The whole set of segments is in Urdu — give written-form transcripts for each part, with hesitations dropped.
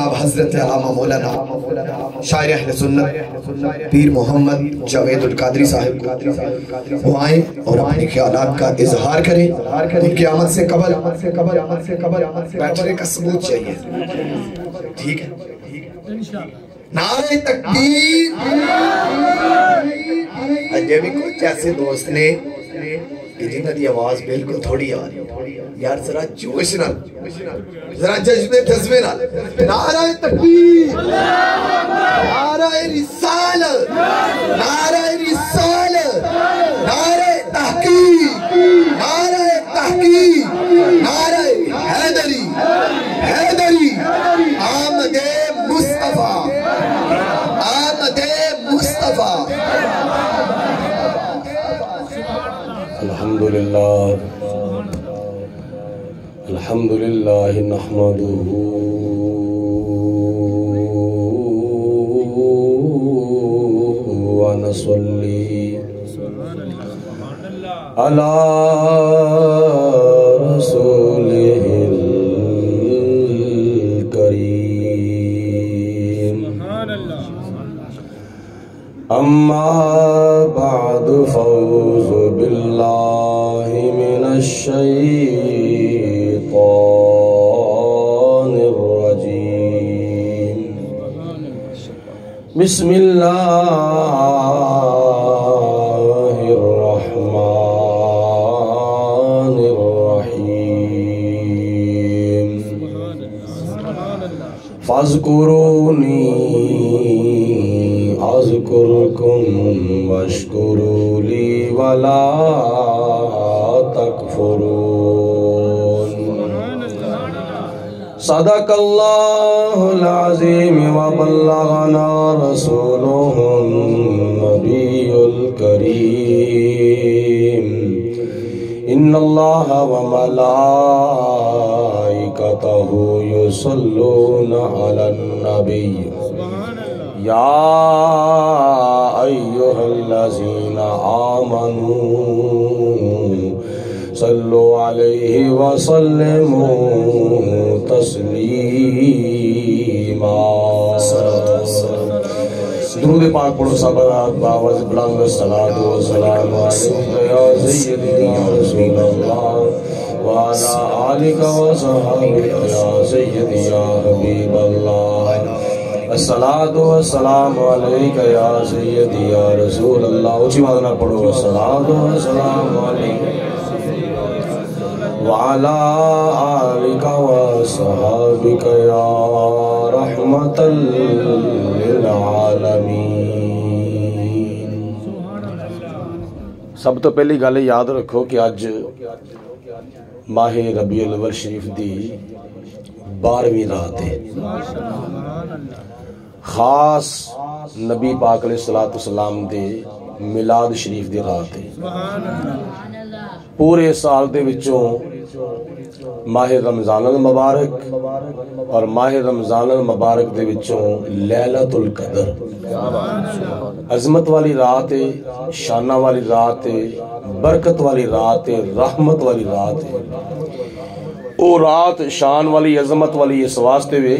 جناب حضرت علامہ مولانا شاعر اہل سنت پیر محمد جاوید القادری صاحب وہ آئیں اور اپنے خیالات کا اظہار کریں. ان کی آمد سے قبل بیٹھنے کا ثبوت چاہیے. ٹھیک ہے؟ نعرہ تکبیر. اجے بھی کچھ ایسے دوست نے کہ جنہاں دی آواز بالکل تھوڑی آ رہی یار ذرا جوش نال ذرا جذبے جذبے نال نعرہ تکبیر نعرہ رسالت نعرہ رسالت نعرہ تحقیق نعرہ تحقیق نعرہ حیدری حیدری آمد مصطفیٰ آمد مصطفیٰ. الحمدللہ نحمدہ ونصلی علی رسولہ الکریم. اما بعد فاعوذ باللہ من الشیطان الرجیم. بسم اللہ الرحمن الرحیم. فاذکرونی اذکرکم واشکروا لی ولا تکفرون. صدق اللہ العظیم وبلغنا رسولہ النبی الکریم. ان اللہ وملائکتہ یصلون علی النبی یا ایہا الذین آمنوا صلو علیہ وسلموا تسلیما. درود پاک پڑھو صبرات باوز بلند الصلاة والسلام علیکہ یا سیدی یا رسول اللہ وعلا آلک وصحابک یا سیدی یا حبیب اللہ. الصلاة والسلام علیکہ یا سیدی یا رسول اللہ. اچھی بات نہ پڑھو. الصلاة والسلام علیکہ وعلا آلک وصحابک یا رحمت للعالمین. سب تو پہلی گل یاد رکھو کہ اج ماہ ربیع الاول شریف دی 12ویں رات ہے. خاص نبی پاک علیہ السلام دے میلاد شریف دی رات ہے. پورے سال دے وچوں ماہ رمضان المبارک اور ماہ رمضان المبارک دے وچوں لیلۃ القدر عظمت والی رات ہے، شانہ والی رات ہے، برکت والی رات ہے، رحمت والی رات ہے. او رات شان والی عظمت والی اس واسطے وے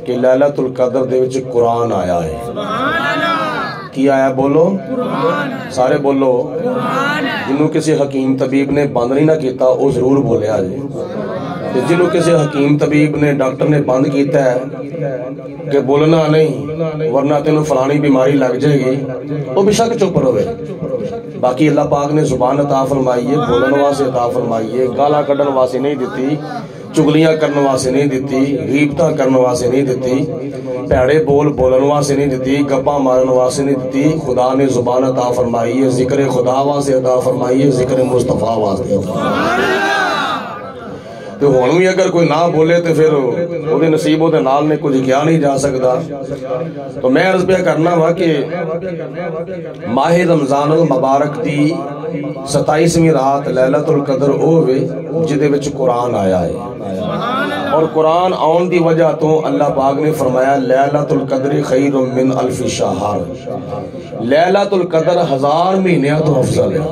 کہ لیلۃ القدر دے وچ قرآن آیا ہے. کی آیا بولو؟ سارے بولو. جنہوں کسی حکیم طبیب نے بند نہیں نہ کیتا وہ ضرور بولے آجے. جنہوں کسی حکیم طبیب نے ڈاکٹر نے بند کیتا ہے کہ بولنا نہیں ورنہ تینوں فلانی بیماری لگ جائے گی وہ بے شک چپ رہے. باقی اللہ پاک نے زبان عطا فرمائیے، بولن واسے عطا فرمائیے، گالا کڈن واسے نہیں دیتی، چگلیاں کرنے واسے نہیں دیتی، غیبتاں کرنے واسے نہیں دیتی، پیڑے بول بولن واسے نہیں دیتی، گپاں مارن واسے نہیں دیتی. خدا نے زبان عطا فرمائیے، ذکر خدا واسے عطا فرمائیے، ذکر مصطفیٰ واسے عطا فرمائیے. تو ہون بھی اگر کوئی نہ بولے تو پھر وہ نصیب دے نال نے کچھ کیا نہیں جا سکتا. تو میں عرض پہ کرنا وا کہ ماہ رمضان المبارک دی 27ویں رات لیلۃ القدر ہوے جدے وچ قرآن آیا ہے. اور قرآن آن دی وجہ تو اللہ پاک نے فرمایا لیلۃ القدر خیر من الف شہر. لیلۃ القدر 1000 مہینیاں تو افضل ہے.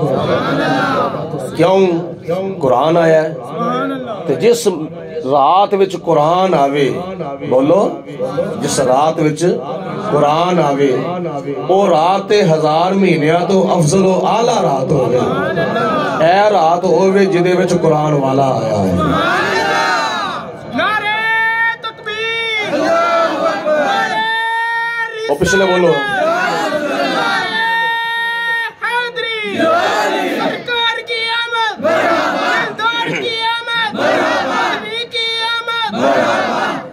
کیوں؟ قرآن آیا ہے. تو جس رات وچ قرآن آوے، بولو جس رات وچ قرآن آوے او رات 1000 مہینیاں تو افضل و اعلیٰ رات ہوگی، اے رات ہوگی جدے وچ قرآن والا آیا ہے۔ نعرہ تکبیر، اور پچھلے بولو حیدری، سرکار کی آمد، دار کی آمد، نبی کی آمد،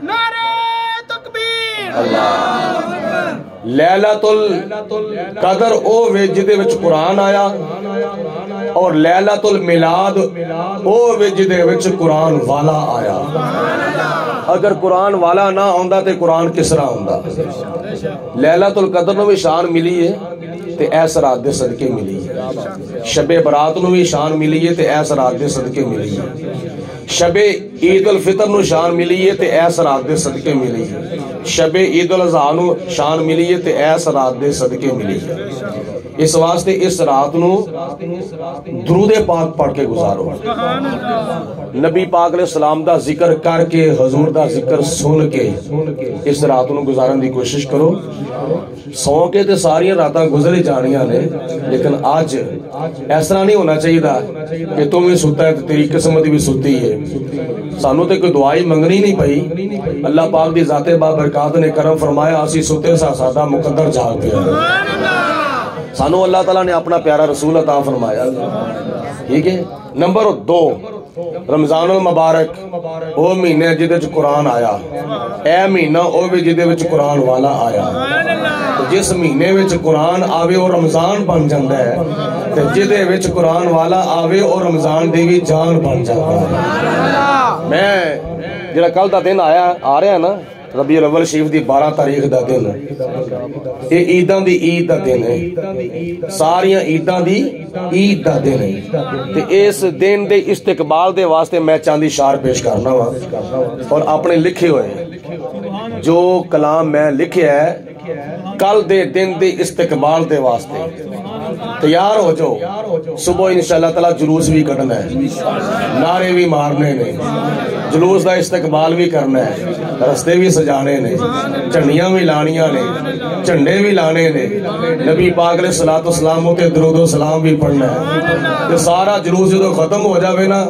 نعرہ تکبیر۔ لیلۃ القدر او وے جدے وچ قرآن آیا، اور لیلۃ الميلاد او وے جدے وچ قرآن والا آیا۔ اگر قرآن والا نہ ہوندا تے قرآن کس طرح ہوندا؟ لیلۃ القدر نو بھی شان ملی ہے تے ایس رات دے صدقے ملی ہے، شب برات نو بھی شان ملی ہے تے ایس رات دے صدقے ملی ہے، شب عید الفطر نو شان ملی ہے تے ایس رات دے صدقے ملی ہے، شب عید الاضحیٰ نو شان ملی ہے تے ایس رات دے صدقے ملی ہے۔ اس واسطے اس رات نو درود پاک پڑھ کے گزارو، نبی پاک علیہ السلام دا ذکر کر کے، حضور دا ذکر سن کے اس رات نو گزارن دی کوشش کرو۔ سو کے تے ساری راتاں گزر جانیاں نے، لیکن آج اس طرح نہیں ہونا چاہیے کہ تم بھی ستا ہے تو تیری قسمت بھی ستی ہے۔ سانو تے کوئی دعائی منگنی نہیں پئی، اللہ پاک دی ذات بابرکات نے کرم فرمایا، اسی ستے سا سادہ مقدر جاگ پیا، سانو اللہ تعالیٰ نے اپنا پیارا رسول عطا فرمایا۔ ٹھیک ہے۔ نمبر 2، رمضان المبارک او مہینے جدے وچ قرآن آیا، اے مہینہ او بھی جدے وچ قرآن والا آیا۔ جس مہینے وچ قرآن آوے اور رمضان بن جاندا ہے، تے جدے وچ قرآن والا آوے اور رمضان دی بھی جان بن جاندا ہے۔ میں جڑا کل دا دن آیا آ رہا ہے نا، ربیع الاول شریف دی 12 تاریخ دا دن، یہ عیداں دی عید دا دن ہے، ساریاں عیداں دی عید دا دن ہے، تے اس دن دے استقبال دے واسطے میں چاندی اشعار پیش کرنا وا، اور اپنے لکھے ہوئے جو کلام میں لکھے ہے کل دے دن دے استقبال دے واسطے تیار ہو جو۔ صبح انشاءاللہ تعالی جلوس بھی کرنا ہے، نعرے بھی مارنے نے، جلوس دا استقبال بھی کرنا ہے، رستے بھی سجانے نے، جھنڈیاں بھی لانیاں نے، جھنڈے بھی لانے نے، نبی پاک علیہ الصلوۃ والسلام تے درود و سلام بھی پڑھنا ہے۔ تے سارا جلوس جو ختم ہو جاوے نا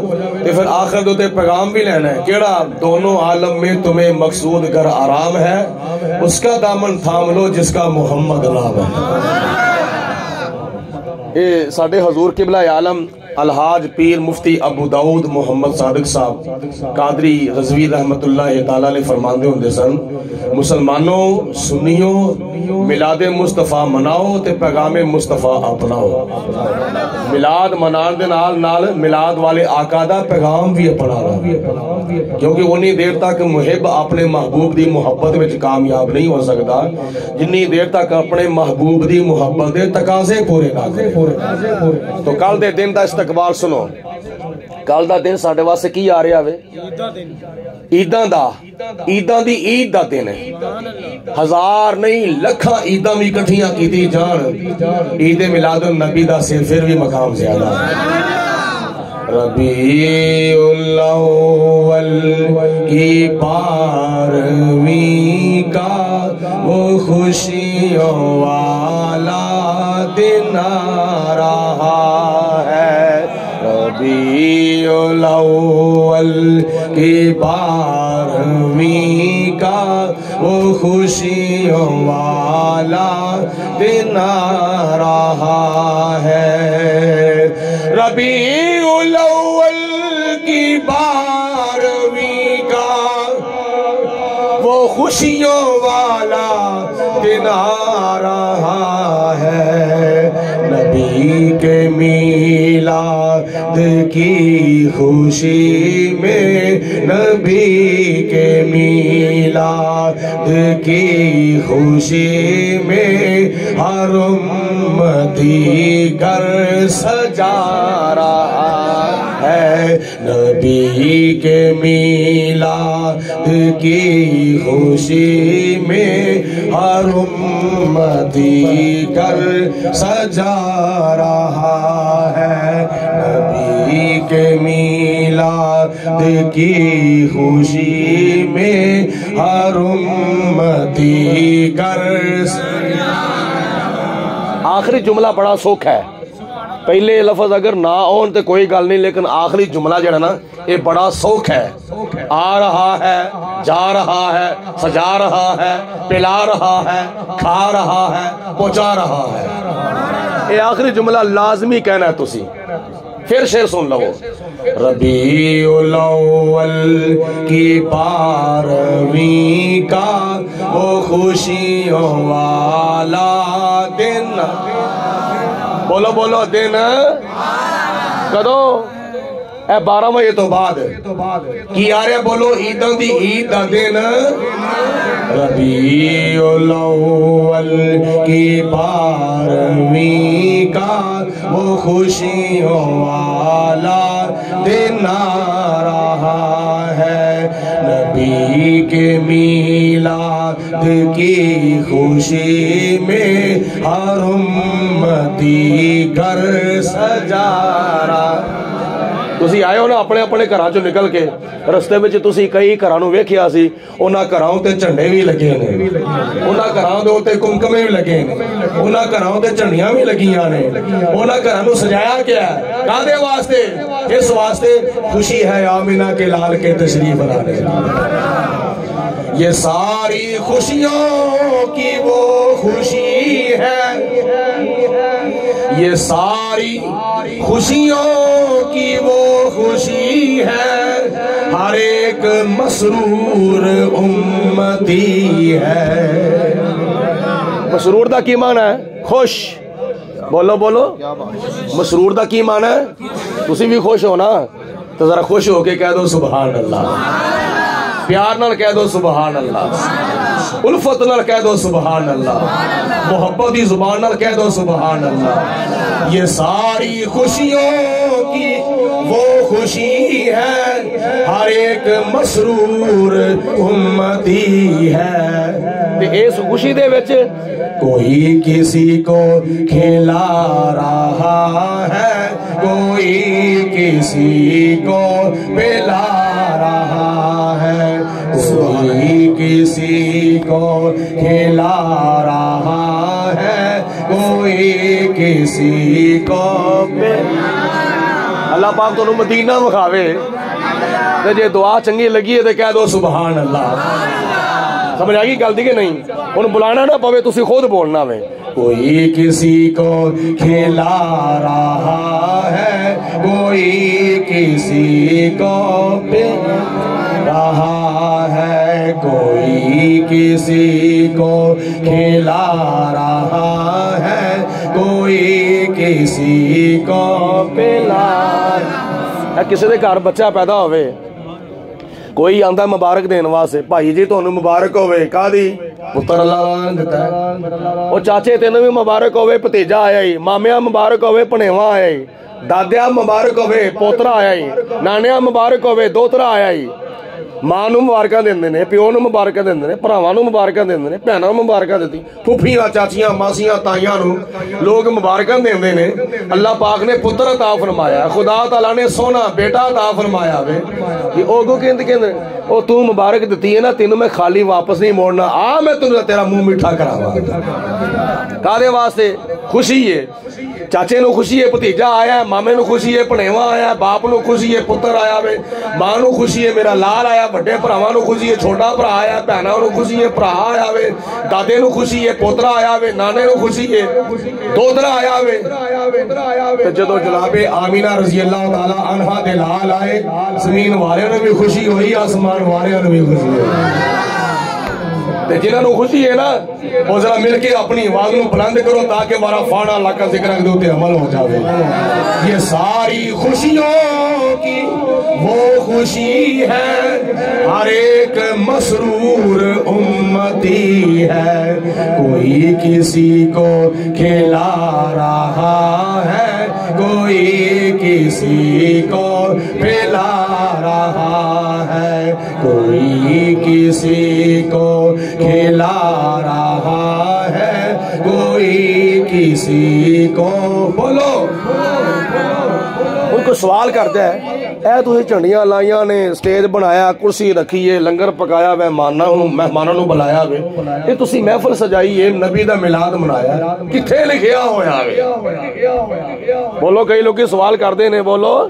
تے پھر آخر دو تے پیغام بھی لینا ہے، کیڑا دونوں عالم میں تمہیں مقصود گر آرام ہے، اس کا دامن تھام لو جس کا محمد نام ہے۔ اے ساڈے حضور قبلہ عالم الحاج پیر مفتی ابو داؤد محمد صادق صاحب قادری رضوی رحمت اللہ تعالیٰ نے فرماندے ہوندے سن، مسلمانوں سنیوں میلاد مصطفیٰ مناؤ تے پیغام مصطفیٰ اپناؤ۔ میلاد منان دے نال میلاد والے آقا دا پیغام بھی اپنانا، کیونکہ انی دیر تک محب اپنے محبوب دی محبت وچ کامیاب نہیں ہو سکتا جنی دیر تک اپنے محبوب دی محبت دے تقاضے پورے نہ کرے۔ تو کل دے دن دا استقبال سنو، کل دا دن ساڈے واسطے کی آ رہا ہے؟ عیداں دا، عیداں دی عید دا دن ہے، 1000 نہیں لکھاں عیداں بھی کٹھیاں کیتی جان، عید میلاد النبی دا سے پھر بھی مقام زیادہ ہے۔ ربیع الاول کی 12ویں کا وہ خوشیوں والا دن آ رہا ہے، ربیع الاول کی 12ویں کا وہ خوشیوں والا دن آ رہا ہے، ربیع الاول کی 12ویں کا وہ خوشیوں والا دن آ رہا ہے، نبی کے میلاد کی خوشی میں، نبی کے میلاد کی خوشی میں ہر امتی گھر سجا رہا ہے، نبی کے میلاد کی خوشی میں ہر امتی گھر سجا رہا ہے، نبی کے میلاد میلاد کی خوشی میں ہر امتی کر آخری جملہ بڑا سوکھ ہے پہلے لفظ اگر نہ ہون تو کوئی گل نہیں لیکن آخری جملہ جڑا نا یہ بڑا سوکھ ہے آ رہا ہے جا رہا ہے سجا رہا ہے پلا رہا ہے کھا رہا ہے پہنچا رہا ہے یہ آخری جملہ لازمی کہنا ہے تسی پھر شعر سن لو ربیع الاول کی بارہویں کا وہ خوشیوں والا دن بولو بولو دن کدو اے 12 مہینے تو بعد کی آ رہے بولو عیداں دی عید دا دن ربیع الاول کی 12ویں کا وہ خوشیوں والا دن آ رہا ہے نبی کے میلاد کی خوشی میں ہر امتی گھر سجا رہا تسی آئے ہو نا اپنے اپنے گھراں چوں نکل کے رستے وچ تسی کئی گھراں نوں ویکھیا سی انہاں گھراں تے جھنڈے بھی لگے نے انہاں گھراں دے اوتے کمکمے بھی لگے نے انہاں گھراں تے جھنڈیاں بھی لگیاں نے انہاں گھراں نوں سجایا کیا ہے کادے واسطے اس واسطے خوشی ہے آمینہ کے لال کے تشریف لانے یہ ساری خوشیوں کی وہ خوشی ہے یہ ساری خوشیوں کی وہ خوشی ہے ہر ایک مسرور امتی ہے مسرور دا کی معنی ہے خوش بولو بولو مسرور دا کی معنی ہے تسی بھی خوش ہو نا تو ذرا خوش ہو کے کہہ دو سبحان اللہ پیار نال کہہ دو سبحان اللہ الفت نال کہہ دو سبحان اللہ محبت کی زبان نال کہہ دو سبحان اللہ یہ ساری خوشیوں کی وہ خوشی ہے ہر ایک مسرور امتی ہے اس خوشی دے وچ کوئی کسی کو کھلا رہا ہے کوئی کسی کو پلا رہا ہے کوئی کسی کو کھلا رہا ہے کوئی کسی کو اللہ پاک تو مدینہ مخاوے جے دعا چنگی لگی ہے تو کہہ دو سبحان اللہ سمجھ آگئی گل دی کہ نہیں ان بلانا نہ پوے تسی خود بولنا میں کوئی کسی کو کھلا رہا ہے کوئی کسی کو پلا رہا ہے کوئی کسی کو کھلا رہا ہے کوئی کسی کو پلا کسی دے گھر بچہ پیدا ہوئے کوئی آندہ مبارک دین واسطے بھائی جی تو انہوں مبارک ہوئے کہا دی پتر اللہ دیتا ہے وہ چاچے تینوں بھی مبارک ہوئے پتیجا آیا ہی مامیاں مبارک ہوئے پنیواں آیا ہی دادیا مبارک ہوئے پوترا آیا ہی نانیاں مبارک ہوئے دوترا آیا ہی ماں نو مبارکاں دیندے نے پیو نو مبارکاں دیندے نے بھراواں نو مبارکاں دیندے نے بہناں نو مبارکاں دتی پھوپھیاں چاچیاں ماسیاں تائیاں نو لوگ مبارکاں دیندے نے اللہ پاک نے پتر عطا فرمایا خدا تعالی نے سونا بیٹا عطا فرمایا وے کہ او گو کہندے او تو مبارک دتی ہے نا تینوں میں خالی واپس نہیں موڑنا آ میں تینوں تیرا منہ میٹھا کراواں کادے واسطے خوشی ہے چاچے نو خوشی ہے بھتیجا آیا ہے مامے نو خوشی ہے پنیواں آیا ہے باپ نو خوشی ہے پتر آیا وے ماں نو خوشی ہے میرا لال آیا بڑے بھراواں نو خوشی ہے چھوٹا بھرا آیا بہناں نو خوشی ہے بھرا آیا وے دادے نو خوشی ہے پوترا آیا وے نانے نو خوشی ہے دوترا آیا وے تے جدوں جناب آمینہ رضی اللہ تعالی عنہا دے لال آئے زمین والے نو بھی خوشی ہوئی آسمان والے نو بھی خوشی ہوئی جنہاں نو خوشی ہے نا وہ ذرا مل کے اپنی آواز نو بلند کرو تاکہ ہمارا فانا اللہ کا ذکر دے اوتے عمل ہو جاوے یہ ساری خوشیوں کی وہ خوشی ہے ہر ایک مسرور امتی ہے کوئی کسی کو کھلا رہا ہے کوئی کسی کو پلا رہا ہے کوئی کسی کو کھلا رہا ہے کوئی کسی کو بولو ان کو سوال کرتا ہے ਇਹ ਤੁਸੀਂ ਝੰਡੀਆਂ ਲਾਈਆਂ ਨੇ, ਸਟੇਜ ਬਣਾਇਆ, ਕੁਰਸੀ ਰੱਖੀ ਏ, ਲੰਗਰ ਪਕਾਇਆ ਵੇ, ਮਹਿਮਾਨਾਂ ਨੂੰ ਬੁਲਾਇਆ ਵੇ, ਇਹ ਤੁਸੀਂ ਮਹਿਫਲ ਸਜਾਈ ਏ, ਨਬੀ ਦਾ ਮਿਲਾਦ ਮਨਾਇਆ, ਕਿੱਥੇ ਲਿਖਿਆ ਹੋਇਆ ਵੇ? ਬੋਲੋ, ਕਈ ਲੋਕੀ ਸਵਾਲ ਕਰਦੇ ਨੇ, ਬੋਲੋ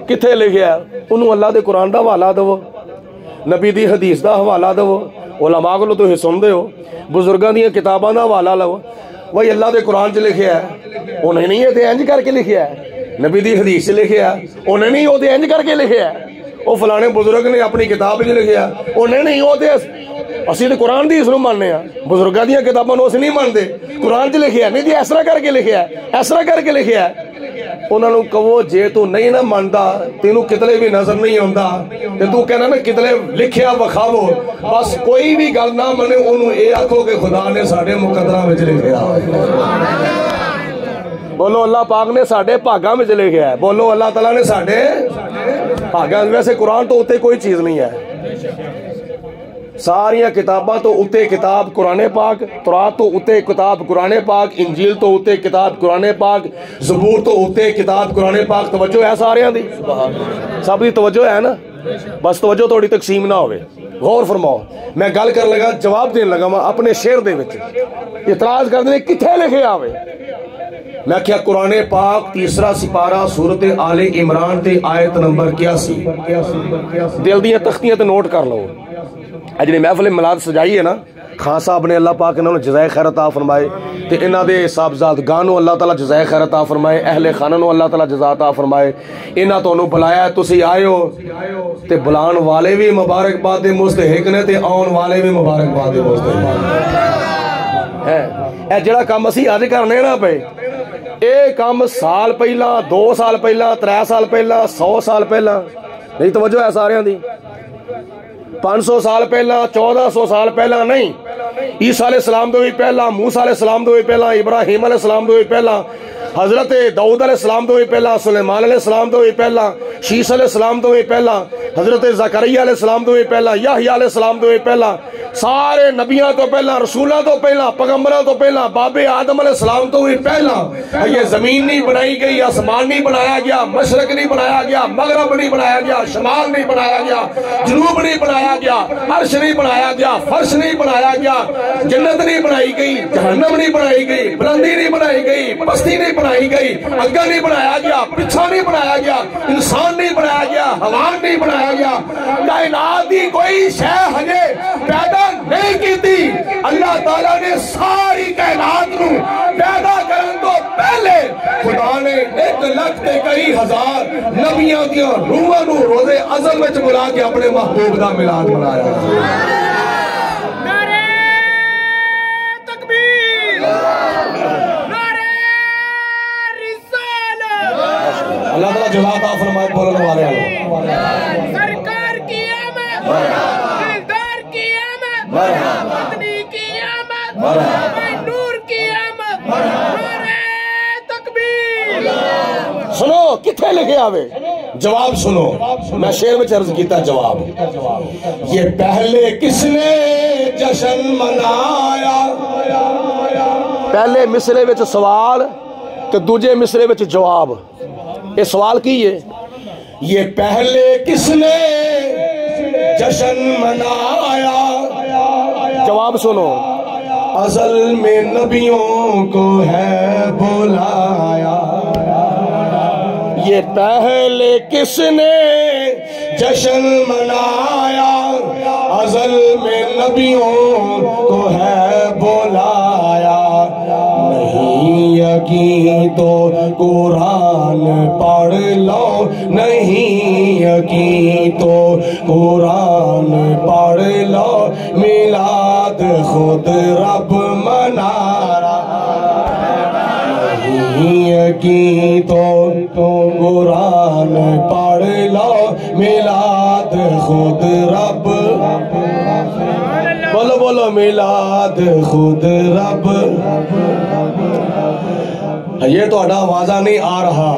ਕਿੱਥੇ ਲਿਖਿਆ? ਉਹਨੂੰ ਅੱਲਾਹ ਦੇ ਕੁਰਾਨ ਦਾ ਹਵਾਲਾ ਦੇਵੋ, ਨਬੀ ਦੀ ਹਦੀਸ ਦਾ ਹਵਾਲਾ ਦੇਵੋ, ਉਲਮਾ ਕੋਲੋਂ ਤੁਸੀਂ ਸੁਣਦੇ ਹੋ, ਬਜ਼ੁਰਗਾਂ ਦੀਆਂ ਕਿਤਾਬਾਂ ਦਾ ਹਵਾਲਾ ਲਵੋ। ਬਈ ਅੱਲਾਹ ਦੇ ਕੁਰਾਨ 'ਚ ਲਿਖਿਆ ਹੈ, ਉਹਨੇ ਨਹੀਂ ਇਹ ਤੇ ਇੰਜ ਕਰਕੇ ਲਿਖਿਆ ਹੈ। ਨਬੀ ਦੀ ਹਦੀਸ 'ਚ ਲਿਖਿਆ, ਉਹਨੇ ਨਹੀਂ ਉਹ ਤੇ ਇੰਜ ਕਰਕੇ ਲਿਖਿਆ। ਉਹ ਫਲਾਣੇ ਬਜ਼ੁਰਗ ਨੇ ਆਪਣੀ ਕਿਤਾਬ 'ਚ ਲਿਖਿਆ, ਉਹਨੇ ਨਹੀਂ ਉਹ ਤੇ। ਅਸੀਂ ਤੇ ਕੁਰਾਨ ਦੀ ਇਸ ਨੂੰ ਮੰਨਦੇ ਆ, ਬਜ਼ੁਰਗਾਂ ਦੀਆਂ ਕਿਤਾਬਾਂ ਨੂੰ ਅਸੀਂ ਨਹੀਂ ਮੰਨਦੇ। ਕੁਰਾਨ 'ਚ ਲਿਖਿਆ ਨਹੀਂ ਜੀ, ਇਸ ਤਰ੍ਹਾਂ ਕਰਕੇ ਲਿਖਿਆ, ਇਸ ਤਰ੍ਹਾਂ ਕਰਕੇ ਲਿਖਿਆ। ਉਹਨਾਂ ਨੂੰ ਕਹੋ, ਜੇ ਤੂੰ ਨਹੀਂ ਨਾ ਮੰਨਦਾ, ਤੈਨੂੰ ਕਿਤਲੇ ਵੀ ਨਜ਼ਰ ਨਹੀਂ ਆਉਂਦਾ, ਤੇ ਤੂੰ ਕਹਿੰਦਾ ਨਾ ਕਿਤਲੇ ਲਿਖਿਆ ਵਿਖਾਵੋ, ਬਸ ਕੋਈ ਵੀ ਗੱਲ ਨਾ ਮੰਨੇ, ਉਹਨੂੰ ਇਹ ਆਖੋ ਕਿ ਖੁਦਾ ਨੇ ਸਾਡੇ ਮੁਕੱਦਰਾਂ ਵਿੱਚ ਲਿਖਿਆ। ਬੋਲੋ, ਅੱਲਾਹ ਪਾਕ ਨੇ ਸਾਡੇ ਭਾਗਾਂ ਵਿੱਚ ਲਿਖਿਆ ਹੈ। ਬੋਲੋ, ਅੱਲਾਹ ਤਾਲਾ ਨੇ ਸਾਡੇ ਭਾਗਾਂ। ਵੈਸੇ ਕੁਰਾਨ ਤੋਂ ਉੱਤੇ ਕੋਈ ਚੀਜ਼ ਨਹੀਂ ਹੈ, ਸਾਰੀਆਂ ਕਿਤਾਬਾਂ ਤੋਂ ਉੱਤੇ ਕਿਤਾਬ ਕੁਰਾਨ ਪਾਕ, ਤੌਰਾਤ ਤੋਂ ਉੱਤੇ ਕਿਤਾਬ ਕੁਰਾਨ ਪਾਕ, ਇੰਜੀਲ ਤੋਂ ਉੱਤੇ ਕਿਤਾਬ ਕੁਰਾਨ ਪਾਕ, ਜ਼ਬੂਰ ਤੋਂ ਉੱਤੇ ਕਿਤਾਬ ਕੁਰਾਨ ਪਾਕ। ਤਵੱਜੋ ਹੈ ਸਾਰਿਆਂ ਦੀ? ਸਭ ਦੀ ਤਵੱਜੋ ਹੈ ਨਾ? ਬਸ ਤਵੱਜੋ ਤੁਹਾਡੀ ਤਕਸੀਮ ਨਾ ਹੋਵੇ। ਗੌਰ ਫਰਮਾਓ, ਮੈਂ ਗੱਲ ਕਰਨ ਲੱਗਾ, ਜਵਾਬ ਦੇਣ ਲੱਗਾ ਮੈਂ ਆਪਣੇ ਸ਼ੇਰ ਦੇ ਵਿੱਚ। ਇਤਰਾਜ਼ ਕਰਦੇ ਨੇ ਕਿੱਥੇ ਲਿਖਿਆ ਹੋਵੇ? میں کیا قرآن پاک تیسرا سپارہ سورت آل عمران تے آیت نمبر 81 دل دیاں تختیاں تے نوٹ کر لو۔ اجنے محفل ملاد سجائی ہے نا، خان صاحب نے اللہ پاک انہوں نے جزائے خیر عطا فرمائے، تے انہاں دے صاحبزادگانوں اللہ تعالیٰ جزائے خیر عطا فرمائے، اہل خانوں اللہ تعالیٰ جزا عطا فرمائے۔ انہاں تو انہوں بلایا ہے، تسی آئے ہو، تے بلان والے بھی مبارک باد دے مستحق نے، تے آن والے بھی مبارک باد دے مستحق ہے۔ اے جڑا کام اسی آج کرنے نا پہ، اے کام سال پہلا، 2 سال پہلا، 3 سال پہلا، 100 سال پہلا نہیں، توجہ ہے سارے دی، 500 سال پہلا، 1400 سال پہلا نہیں، عیسیٰ علیہ السلام تو بھی پہلا، موسیٰ علیہ السلام تو بھی پہلا، ابراہیم علیہ السلام تو بھی پہلا، حضرت داؤد علیہ السلام تو بھی پہلا، سلیمان علیہ السلام تو بھی پہلا، شیس علیہ السلام تو بھی پہلا، حضرت زکریا علیہ السلام تو بھی پہلا، یحییٰ علیہ السلام تو بھی پہلا، سارے نبیاں تو پہلا، رسولہ تو پہلا، پیغمبروں تو پہلا، باب آدم علیہ السلام تو بھی پہلا۔ یہ زمین نہیں بنائی گئی، آسمان نہیں بنایا گیا، مشرق نہیں بنایا گیا، مغرب نہیں بنایا گیا، شمال نہیں بنایا گیا، جنوب نہیں بنایا گیا، عرش نہیں بنایا گیا، فرش نہیں بنایا گیا، جنت نہیں بنائی گئی، جہنم نہیں بنائی گئی، بلندی نہیں بنائی گئی، پستی نہیں بنائی گئی، اگا نہیں بنایا گیا، پچھا نہیں بنایا گیا، انسان نہیں بنایا گیا، حیوان نہیں بنایا گیا، کائنات دی کوئی شے ہجے پیدا نہیں کی تھی۔ اللہ تعالیٰ نے ساری کائنات نو پیدا کرن تو پہلے خدا نے 1,01,000 نبیوں دیاں روحاں نو روزے عظم وچ بلا کے اپنے محبوب دا میلاد منایا۔ نعرہ تکبیر، نعرہ رسالت، اللہ تعالیٰ جزا عطا فرمائے بولنے والے ہیں۔ سرکار کی آمد، دلدار کی آمد، مدنی کی آمد، نور کی آمد، نعرہ تکبیر۔ سنو کتھے لکھے آوے؟ جواب سنو، میں شعر میں عرض کیتا جواب۔ یہ پہلے کس نے جشن منایا؟ پہلے مصرے وچ سوال تے دوجے مصرے وچ جواب۔ یہ سوال کی ہے، یہ پہلے کس نے جشن منایا؟ جواب سنو، ازل میں نبیوں کو ہے بلایا۔ یہ پہلے کس نے جشن منایا؟ ازل میں نبیوں کو ہے بلایا۔ نہیں یقین تو قرآن پڑھ لو، نہیں یقین تو قرآن پڑھ لو، میلاد خود رب منا رہا۔ نہیں یقین تو قرآن پڑھ لو، میلاد خود رب، بولو بولو میلاد خود رب۔ یہ تو اڈا آوازہ نہیں آ رہا،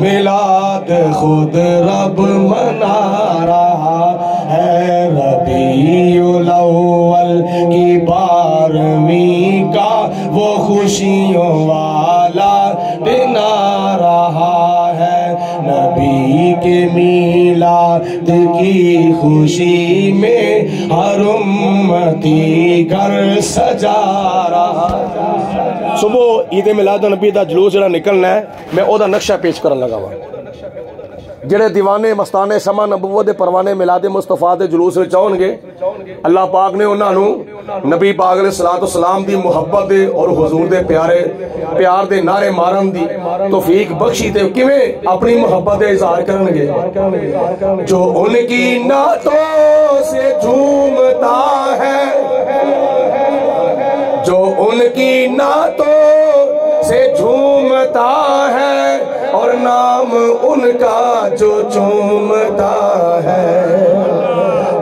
میلاد خود رب منا رہا ہے۔ ربیع الاول کی 12ویں کا وہ خوشیوں والا دن آ رہا ہے، نبی کے میلاد خوشی میں ہر امتی گھر سجا رہا. صبح عید میلاد النبی دا جلوس جڑا نکلنا ہے میں او دا نقشہ پیش کرن لگا وا. جڑے دیوانے مستانے سما نبوت دے پروانے میلاد مصطفیٰ دے جلوس وچ آؤن گے اللہ پاک نے انہاں نو نبی پاک علیہ الصلوۃ والسلام دی محبت دے اور حضور دے پیار دے نعرے مارن دی توفیق بخشی تے کیویں اپنی محبت دے اظہار کرن گے. جو ان کی نعتوں سے جھومتا ہے, جو ان کی نعتوں سے جھومتا ہے اور نام ان کا جو چومتا ہے,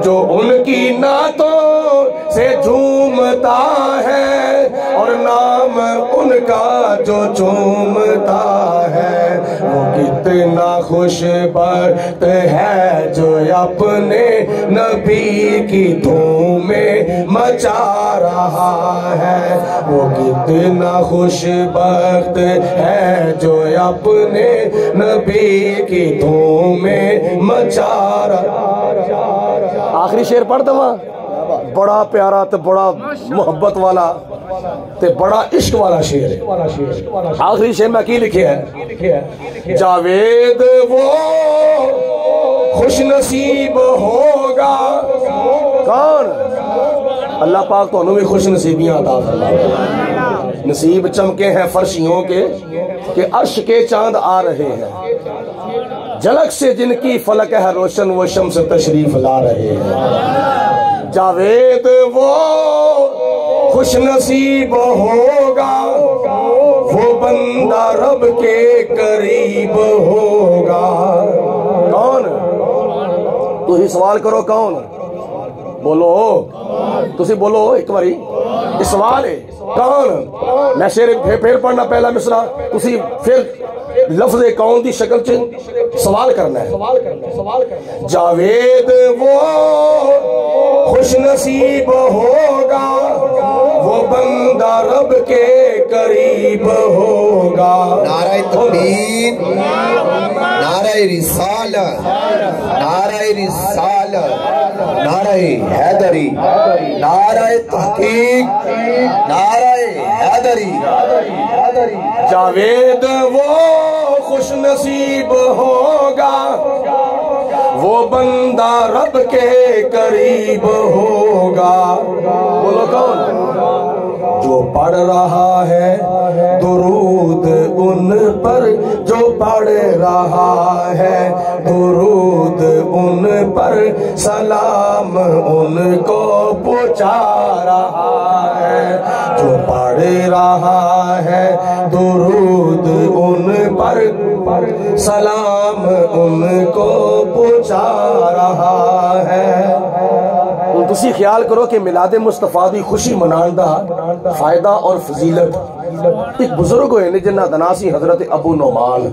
جو ان کی نعتوں سے جھومتا ہے اور نام ان کا جو چومتا ہے, وہ کتنا خوش بخت ہے جو اپنے نبی کی دھومیں مچا رہا ہے. وہ کتنا خوش بخت ہے جو اپنے نبی کی دھومیں مچا رہا. آخری شعر پڑھ دوا, بڑا پیارا تے بڑا محبت والا تے بڑا عشق والا شعر ہے. آخری شعر میں کی لکھے ہے, جاوید وہ خوش نصیب ہوگا. کون؟ اللہ پاک تو انہوں بھی خوش نصیبیاں عطا فرمائے. نصیب چمکے ہیں فرشیوں کے کہ عرش کے چاند آ رہے ہیں, جھلک سے جن کی فلک ہے روشن وہ شمس تشریف لا رہے ہیں. جاوید وہ خوش نصیب ہوگا, وہ بندہ رب کے قریب ہوگا. کون؟ تو ہی سوال کرو کون؟ بولو, تسی بولو ایک باری, اس سوال ہے کون؟ میں شعر پھر پڑھنا پہلا مصرع, تسی پھر لفظ کون دی شکل چ سوال کرنا ہے. جاوید وہ خوش نصیب ہوگا, وہ بندہ رب کے قریب ہوگا. نعرہ تکبیر, نعرہ رسالت, نعرہ رسالت, نعرہ حیدری, نعرہ تحقیق, نعرہ حیدری. جاوید وہ خوش نصیب ہوگا, وہ بندہ رب کے قریب ہوگا. بولو کون؟ جو پڑھ رہا ہے درود ان پر, جو پڑھ رہا ہے درود ان پر, سلام ان کو پہنچا رہا ہے. جو پڑھ رہا ہے درود ان پر, سلام ان کو پہنچا رہا ہے. تسی خیال کرو کہ میلاد مصطفیٰ دی خوشی منان دا فائدہ اور فضیلت. ایک بزرگ ہوئے نے جنہ دا ناسی حضرت ابو نعمان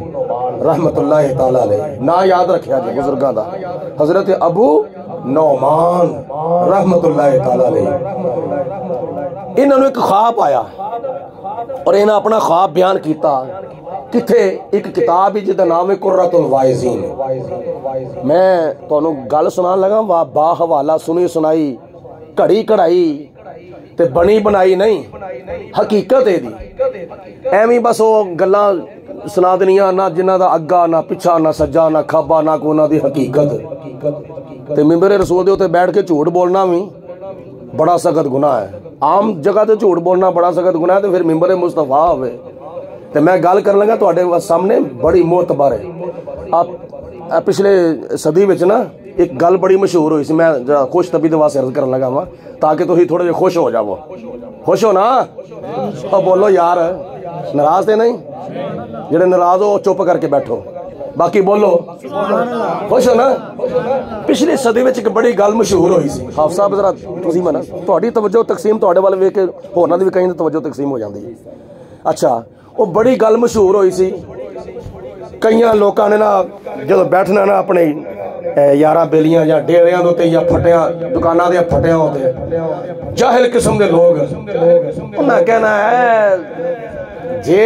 رحمت اللہ تعالیٰ علیہ, نا یاد رکھیا جی بزرگاں دا, حضرت ابو نعمان رحمت اللہ تعالیٰ علیہ. انہوں نے ایک خواب آیا اور انہوں نے اپنا خواب بیان کیتا کتھے ایک کتاب جدا نام ہے قرۃ الواعظین. میں تو انہوں گل سنان لگا با حوالہ سنی سنائی کڑی کڑائی تے بنی بنائی نہیں, حقیقت ہے دی ایویں بس وہ گلاں سنا دنیا, نہ جنہ دا اگا نہ پچھا نہ سجا نہ کھابا نہ کونا دی حقیقت. تے ممبر رسول دے ہوتے بیٹھ کے جھوٹ بولنا بھی بڑا سخت گناہ ہے. عام جگہ تے جھوٹ بولنا بڑا سخت گناہ ہے, تے پھر ممبر مصطفیٰ ہوئے تے میں گل کر لگا تواڈے سامنے بڑی معتبر ہے. آپ پچھلے صدی وچ نا ایک گل بڑی مشہور ہوئی سی, میں خوش طبیعت واسطے عرض کرن لگا وا تاکہ تسی تھوڑے جے خوش ہو جاؤ. خوش ہو نا؟ بولو یار, ناراض تے نہیں؟ جڑے ناراض ہو چپ کر کے بیٹھو, باقی بولو خوش ہو نا. پچھلی صدی وچ ایک بڑی گل مشہور ہوئی سی. حافظ صاحب ذرا تسی منا تہاڈی توجہ تقسیم تہاڈے والے ویکھ کے ہورناں دی وی کہیں توجہ تقسیم ہو جاندی ہے. اچھا وہ بڑی گل مشہور ہوئی سی. کئیاں لوکاں نے نا جدوں بیٹھنا نا اپنے یاراں بیلیاں یا ڈیریاں دے تے یا پھٹیاں دکاناں دے پھٹیاں ہوتے جاہل قسم دے لوگ انہاں کہنا ہے جے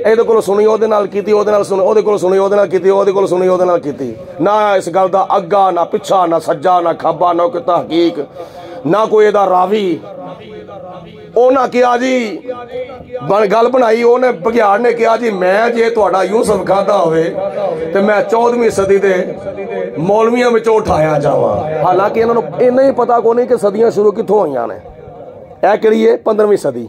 ਇਹਦੇ ਕੋਲ ਸੁਣੀ ਉਹਦੇ ਨਾਲ ਕੀਤੀ, ਉਹਦੇ ਨਾਲ ਸੁਣੀ ਉਹਦੇ ਕੋਲ ਸੁਣੀ ਉਹਦੇ ਨਾਲ ਕੀਤੀ, ਉਹਦੇ ਕੋਲ ਸੁਣੀ ਉਹਦੇ ਨਾਲ ਕੀਤੀ। ਨਾ ਇਸ ਗੱਲ ਦਾ ਅੱਗਾ ਨਾ ਪਿੱਛਾ ਨਾ ਸੱਜਾ ਨਾ ਖੱਬਾ ਨਾ ਕੋਈ ਤਹਕੀਕ ਨਾ ਕੋਈ ਇਹਦਾ ਰਾਵੀ। ਉਹਨਾਂ ਕਿਹਾ ਜੀ ਗੱਲ ਬਣਾਈ, ਉਹਨੇ ਬਘਿਆੜ ਨੇ ਕਿਹਾ ਜੀ ਮੈਂ ਜੇ ਤੁਹਾਡਾ ਯੂਸਫ ਖਾਦਾ ਹੋਵੇ ਤੇ ਮੈਂ 14ਵੀਂ ਸਦੀ ਦੇ ਮੌਲਵੀਆਂ ਵਿੱਚੋਂ ਉਠਾਇਆ ਜਾਵਾਂ। ਹਾਲਾਂਕਿ ਇਹਨਾਂ ਨੂੰ ਇੰਨਾ ਹੀ ਪਤਾ ਕੋਈ ਨਹੀਂ ਕਿ ਸਦੀਆਂ ਸ਼ੁਰੂ ਕਿੱਥੋਂ ਹੋਈਆਂ ਨੇ। ਇਹ ਕਿਹੜੀ ਹੈ 15ਵੀਂ ਸਦੀ,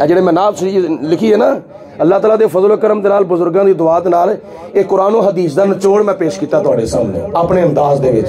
ਜਿਹੜੇ ਮੈਂ ਨਾਮ ਲਿਖੀ ਹੈ ਨਾ ਅੱਲਾਹ ਤਾਲਾ ਦੇ ਫਜ਼ਲ ਕਰਮ ਦੇ ਨਾਲ ਬਜ਼ੁਰਗਾਂ ਦੀ ਦੁਆ ਦੇ ਨਾਲ ਇਹ ਕੁਰਾਨ ਔਰ ਹਦੀਸ ਦਾ ਨਿਚੋੜ ਮੈਂ ਪੇਸ਼ ਕੀਤਾ ਤੁਹਾਡੇ ਸਾਹਮਣੇ ਆਪਣੇ ਅੰਦਾਜ਼ ਦੇ ਵਿੱਚ।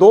2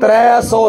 300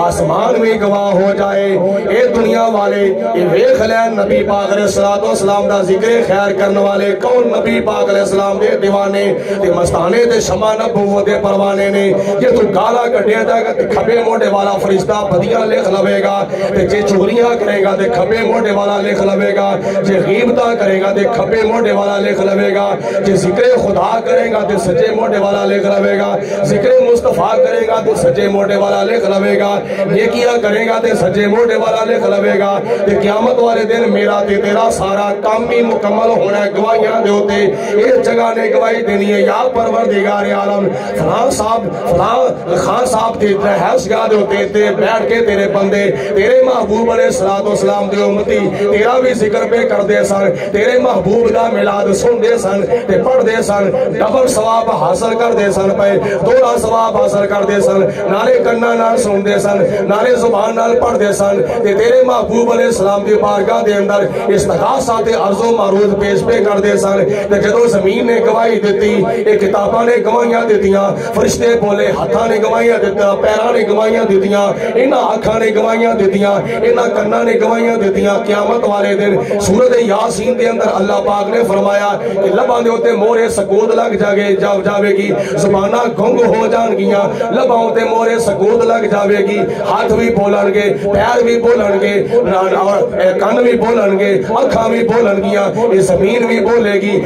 آسمان بھی گواہ ہو جائے اے دنیا والے اے ویکھ لے نبی پاک علیہ السلام دا ذکر خیر کرنے والے کون نبی پاک علیہ السلام دے دیوانے تے مستانے تے شمع نبوت دے پروانے نے یہ تو گالا کٹیا جائے گا تے کھبے موڑے والا فرشتہ بدیاں لکھ لوے گا تے جے چوریاں کرے گا تے کھبے موڑے والا لکھ لوے گا جے غیبتاں کرے گا تے کھبے موڑے والا لکھ لوے گا جے ذکر خدا کرے گا تے سجے موڑے والا لکھ لوے گا ذکر مصطفیٰ کرے گا تے سجے موڑے والا لکھ لوے گا نیکیاں کرے گا تے سجے موڑے والا لکھ لوے گا تے قیامت والے دن میرا تے تیرا سارا کام بھی مکمل ہونا ہے گواہیاں دے ہوتے اس جگہ نے گواہی دینی ہے یا پروردگار عالم فلاں صاحب فلاں خان صاحب تے رہائش گاہ دے ہوتے تے بیٹھ کے تیرے بندے تیرے محبوب علیہ السلام دے امتی تیرا بھی ذکر پہ کر دے سن تیرے محبوب دا میلاد سن دے سن تے پڑھ دے سن ڈبل ثواب حاصل کر دے سن پہ دوہرا ثواب حاصل کر دے سن نالے کنا نال سن دے سن نالے زبان نال پڑھ دے سن تے تیرے محبوب علیہ السلام دی بارگاہ دے اندر استغاثات عرض و معروض پیش پہ کر دے سن تے جدو زمین نے گواہی دیتی اے کتاباں نے گواہیاں دیتیاں فرشتے بولے ہاتھاں نے گواہیاں دیتیاں پیراں نے گواہیاں دیتیاں انہاں آنکھاں نے گواہیاں دیتیاں انہاں کنا نے گواہیاں دیتیاں قیامت والے دن سورۃ یاسین دے اندر اللہ پاک نے فرمایا کہ لباں دے اوتے مورے سکوت لگ جاوے گی زباناں گنگ ہو جان گیاں لباں اوتے مورے سکوت لگ جاوے گی ہاتھ بھی بولن گے پیر بھی بولن گے کن بھی بولن گے آنکھاں بھی بولن گیاں یہ زمین بھی بولے گی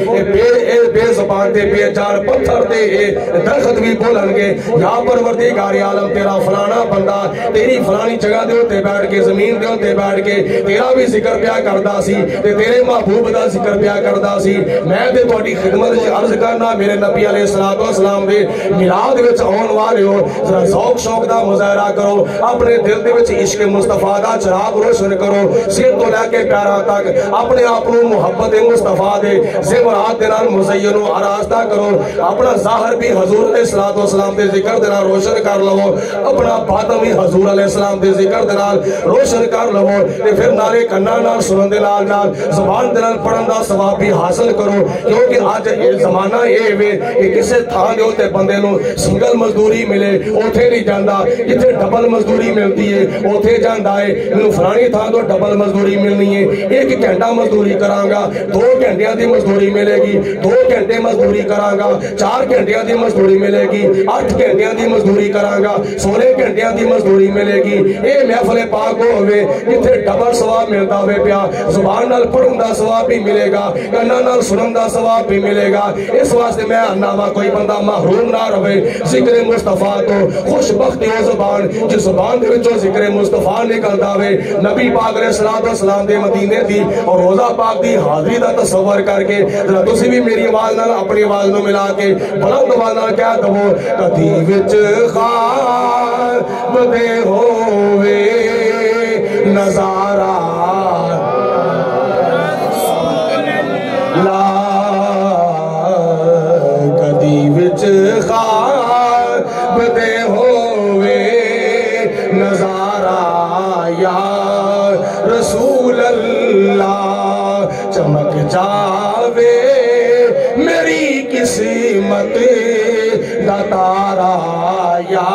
بے زبان تے بے جان پتھر تے درخت بھی بولن گے یا پروردگار عالم تیرا فلانا بندہ تیری فلانی جگہ دے ہوتے بیٹھ کے زمین دے ہوتے بیٹھ کے تیرا بھی ذکر پیا کردا سی تے تیرے محبوب دا ذکر پیا کردا سی میں تے تہاڈی خدمت وچ عرض کرنا میرے نبی علیہ السلام دے میلاد وچ آن والے ہو ذرا ذوق شوق دا مظاہرہ کرو اپنے دل دے وچ عشق مصطفیٰ دا چراغ روشن کرو سر تو لے کے پیروں تک اپنے آپ کو محبت مصطفیٰ دے زیورات دے نال مزین و آراستہ کرو اپنا ظاہر بھی حضور علیہ السلام دے ذکر دے نال روشن کر لو اپنا باطن بھی حضور علیہ السلام دے ذکر دے نال روشن کر لو تے پھر نالے کنا نال سنن دے نال زبان دے نال پڑھن دا ثواب بھی حاصل کرو کیونکہ اج یہ زمانہ اے وے کہ کسے تھاں دے اوتے بندے نو سنگل مزدوری ملے اوتھے نہیں جاندا جتھے ڈبل مزدوری ملتی ہے اوتھے جاندا ہے مینوں فلانی تھاں تو ڈبل مزدوری ملنی ہے 1 گھنٹہ مزدوری کراں گا 2 گھنٹیاں دی مزدوری ملے گی 2 گھنٹے مزدوری کراں گا 4 گھنٹیاں دی مزدوری ملے گی 8 گھنٹیاں دی مزدوری کراں گا 16 گھنٹیاں دی مزدوری ملے گی اے محفل پاک ہوے جتھے ڈبل ثواب ملدا ہوے پیا زبان نال پڑھن دا ثواب بھی ملے گا کنا نال سنن دا ثواب بھی ملے گا اس واسطے میں اناوا کوئی بندہ محروم نہ رہے ذکر مصطفیٰ تو خوش بختی ہو زبان جس زبان دے وچوں ذکر مصطفیٰ نکلدا ہوے نبی پاک علیہ السلام دے مدینے دی اور روزہ پاک دی حاضری دا تصور کر کے ذرا تسی بھی میری آواز نال اپنی آواز نو ملا کے بلند آواز نال کہہ دو کدی وچ خواب دے ہووے نظارہ لا کدی وچ خواب دے ہووے نظارہ یا رسول اللہ چمک جاوے میری قسمت دا تارا یا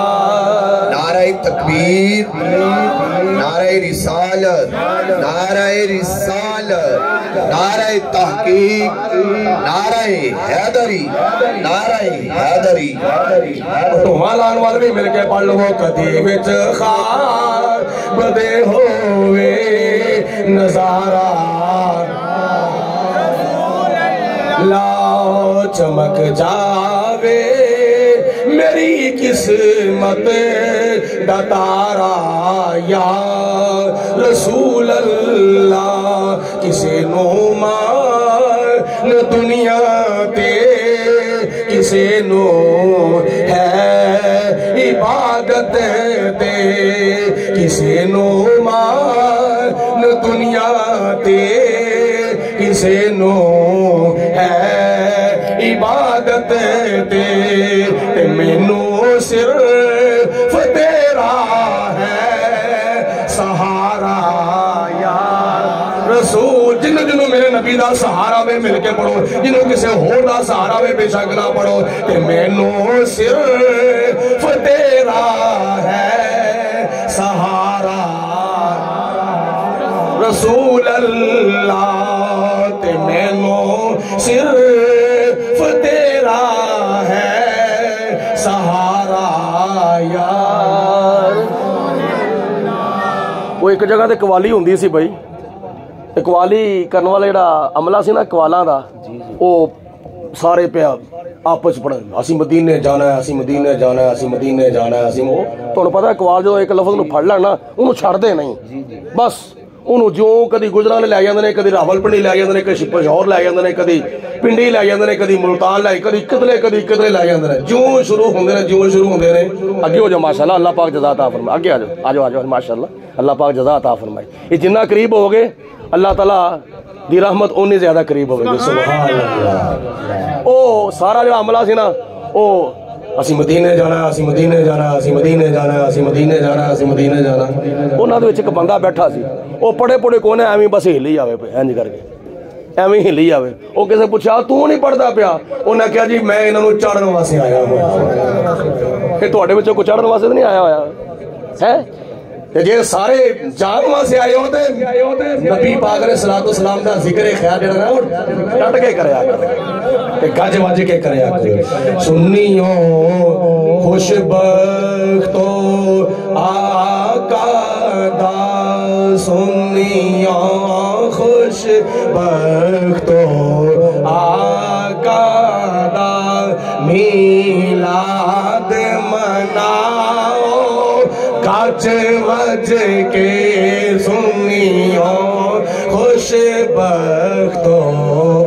نعرہ تکبیر نعرہ رسالت نعرہ تحقیق نعرہ حیدری تو مالان والے بھی مل کے پڑھ لو کدی وچ خواب دے ہووے نظارہ لا چمک جاوے میری قسمت دا تارا یا رسول اللہ کسے نو مان دنیا تے کسے نو ہے عبادت تے کسے نو مان دنیا تے کسے نو ہے عبادت تے مینوں صرف تیرا ہے سہارا یا رسول جنہوں میرے نبی دا سہارا میں مل کے پڑھو جنہوں کسے ہور دا سہارا میں بے شک نہ پڑھو تے مینوں صرف تیرا ہے سہارا رسول اللہ تے مینوں صرف تیرا ہے سہارا یار. وہ ایک جگہ تے قوالی ہوندی سی بھائی, قوالی کرن والا جڑا عملہ سی نا قوالاں دا, وہ سارے پیا آپس پڑھن اسی مدینے جانا ہے, اسی مدینے جانا ہے, اسی مدینے جانا ہے, اسی تمہیں پتہ ہے قوال جو ایک لفظ نو پڑھ لینا انہوں چھڑ دے نہیں, بس انہوں جو کدی گجران لے جاندے نے, کدی راولپنڈی لے جاندے نے, کدی پشاور لے جاندے نے, کدی پنڈی لے جاندے نے, کدی ملتان لے, کدی کدلے لے جاندے نے, جو شروع ہوندے نے اگے ہو جاؤ ماشاءاللہ, اللہ پاک جزا عطا فرمائے. اگے آ جاؤ ماشاءاللہ, اللہ پاک جزا عطا فرمائے. یہ جنہ قریب ہو گے اللہ تعالیٰ دی رحمت اونی زیادہ قریب ہوگی. سبحان اللہ. او سارا جو عملہ سی نا, او اسی مدینے جانا, اسی مدینے جانا, اسی مدینے جانا, اسی مدینے جانا, اسی مدینے جانا. انہاں دے وچ ایک بندہ بیٹھا سی, او پڑھے کونے ایویں بس ہلی جاوے پہ انج کر کے, ایویں ہلی جاوے. او کسے پوچھا تو نہیں پڑھدا پیا؟ انہاں کہا جی میں انہاں نوں چڑھن واسطے آیا ہوں. کہ تواڈے وچوں کوئی چڑھن واسطے نہیں آیا ہویا ہے؟ جی سارے جان واسطے آئے ہوتے نبی پاک علیہ الصلوۃ والسلام دا ذکر خیر جڑا نا ڈٹ کے کریا کرے, گج وج کے کریا کرے. سنیوں خوش بختو آقا دا, سنیوں خوش بختو آقا دا, میلاد مناؤ گج وج کے. سنیوں خوش بختو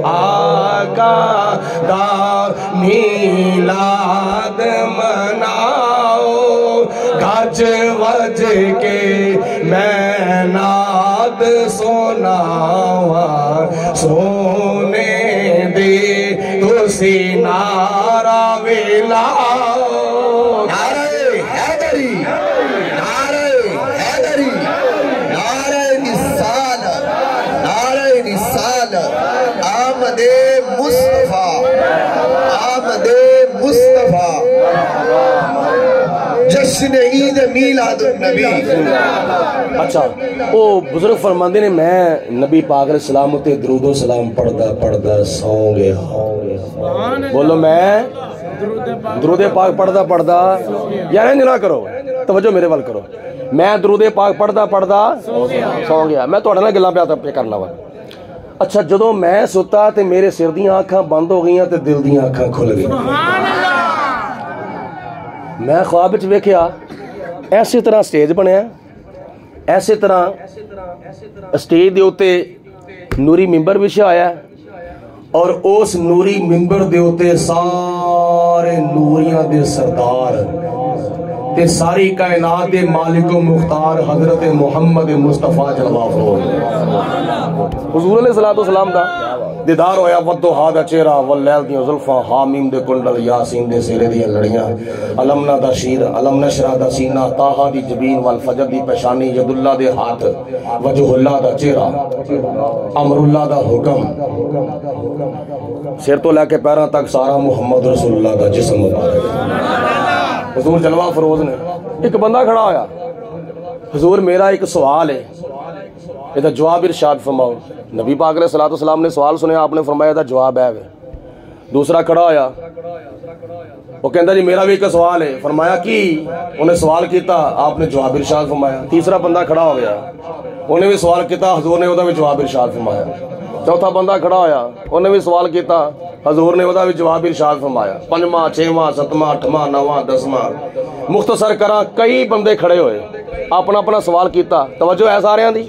آقا دا, میلاد مناؤ گج وج کے. میں نعت سناواں سونے دی تسی نعرہ ولاؤ. جشن عید میلاد النبی. اچھا وہ بزرگ فرماندے نے میں نبی پاک علیہ السلام تے درود و سلام پڑھدا سو گیا. بولو میں درود پاک پڑھدا یار انج نہ کرو, توجہ میرے وال کرو. میں درود پاک پڑھدا سو گیا. میں تہاڈے نال گلاں پہ کرنا وا. اچھا جدوں میں ستا تے میرے سر دیاں اکھاں بند ہو گئیاں تے دل دیاں اکھاں کھل گئیاں. میں خواب وچ ویکھیا ایسے طرح سٹیج بنیا, ایسے طرح سٹیج دے اوتے نوری ممبر وچھیا ہویا ہے, اور اس نوری ممبر دے اوتے سارے نوریاں دے سردار تے ساری کائنات دے مالک و مختار حضرت محمد مصطفیٰ جلوہ افروز حضور علیہ الصلوۃ والسلام دا دیدار ہویا. والضحیٰ دا چہرہ واللیل دیاں زلفاں, حامیم دے کنڈل, یاسین دے سیرے دیاں لڑیاں, علمنا دا شیر, علم نشرہ دا سینہ, طٰہٰ دی جبین والفجر دی پیشانی, ید اللہ دے ہاتھ, وجہ اللہ دا چہرہ, امر اللہ دا حکم, سر تو لے کے پیراں تک سارا محمد رسول اللہ دا جسم مبارک. حضور جلوہ فروز نے ایک بندہ کھڑا ہویا, حضور میرا ایک سوال ہے, یہ جواب ارشاد فرماؤ. نبی پاک علیہ الصلوۃ والسلام نے سوال سنیا, آپ نے فرمایا دا جواب ہے. دوسرا کھڑا ہویا, وہ کہندا جی میرا بھی ایک سوال ہے. فرمایا کی؟ انہیں سوال کیتا, آپ نے جواب ارشاد فرمایا. تیسرا بندہ کھڑا ہو گیا, انہیں بھی سوال کیتا, حضور نے وہ بھی جواب ارشاد فرمایا. چوتھا بندہ کھڑا ہویا, انہیں بھی سوال کیتا, حضور نے وہ بھی جواب ارشاد فرمایا. پنجواں, چھواں, ستواں, اٹھواں, نواں, دسواں, مختصر کراں کئی بندے کھڑے ہوئے, اپنا اپنا سوال کیتا. توجہ ہے سارے دی,